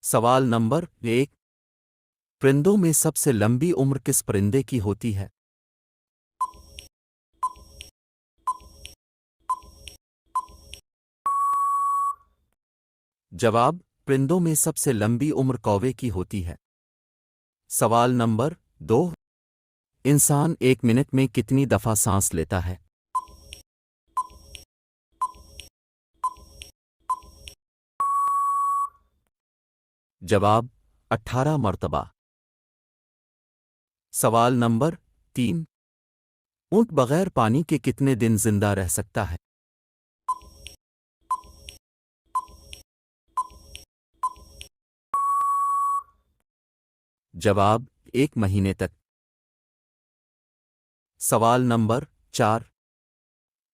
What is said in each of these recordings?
सवाल नंबर 1। परिंदों में सबसे लंबी उम्र किस परिंदे की होती है? जवाब: परिंदों में सबसे लंबी उम्र कौवे की होती है। सवाल नंबर 2। इंसान 1 मिनट में कितनी दफा सांस लेता है? जवाब: 18 मरतबा। सवाल नंबर 3। ऊंट बगैर पानी के कितने दिन जिंदा रह सकता है? जवाब: 1 महीने तक। सवाल नंबर 4।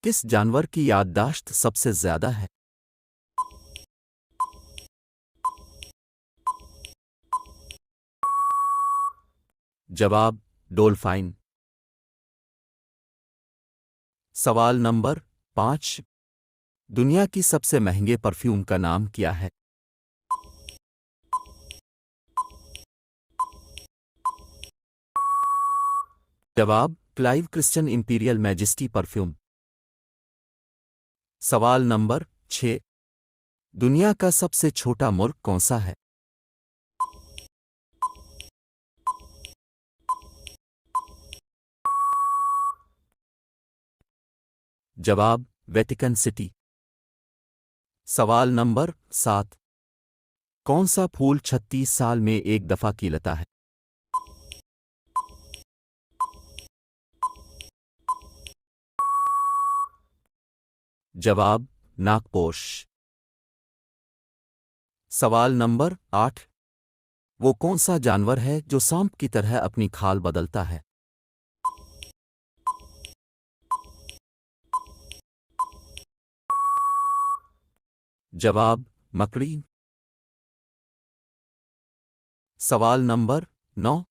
किस जानवर की याददाश्त सबसे ज्यादा है? जवाब: डोल्फाइन। सवाल नंबर 5। दुनिया की सबसे महंगे परफ्यूम का नाम क्या है? जवाब: Clive Christian imperial majesty perfume. सवाल नंबर 6। दुनिया का सबसे छोटा मुल्क कौन सा है? जवाब: वेटिकन सिटी। सवाल नंबर 7। कौन सा फूल 36 साल में एक दफा खिलता है? जवाब: नागपोश। सवाल नंबर 8। वो कौन सा जानवर है जो सांप की तरह अपनी खाल बदलता है? जवाब: मकड़ी। सवाल नंबर 9।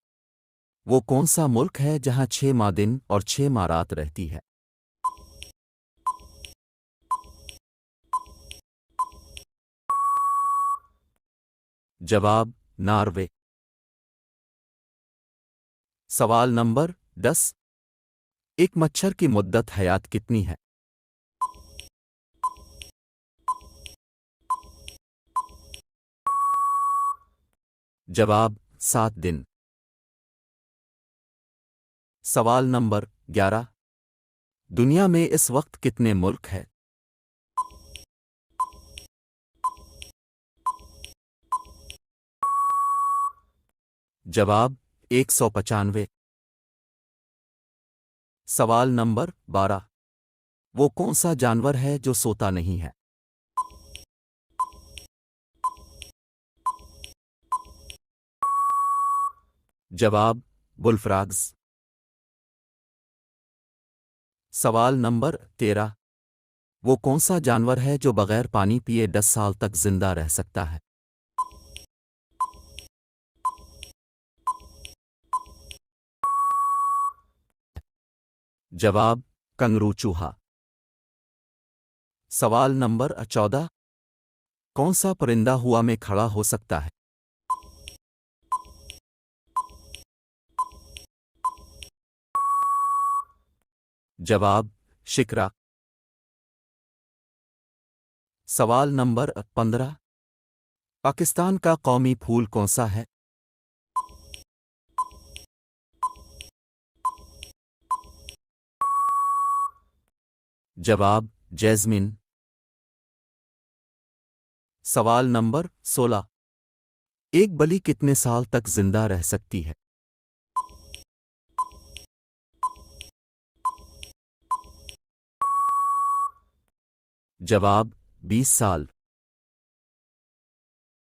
वो कौन सा मुल्क है जहां 6 माह दिन और 6 माह रात रहती है? जवाब: नॉर्वे। सवाल नंबर 10। एक मच्छर की मुद्दत हयात कितनी है? जवाब: 7 दिन। सवाल नंबर 11। दुनिया में इस वक्त कितने मुल्क हैं? जवाब: 195। सवाल नंबर 12। वो कौन सा जानवर है जो सोता नहीं है? जवाब: बुलफ्रॉग्स। सवाल नंबर 13। वो कौन सा जानवर है जो बगैर पानी पिए 10 साल तक जिंदा रह सकता है? जवाब: कंगरू चूहा। सवाल नंबर 14। कौन सा परिंदा हवा में खड़ा हो सकता है? जवाब: शिकरा। सवाल नंबर 15। पाकिस्तान का कौमी फूल कौन सा है? जवाब: जैस्मिन। सवाल नंबर 16। एक बलि कितने साल तक जिंदा रह सकती है? जवाब: 20 साल।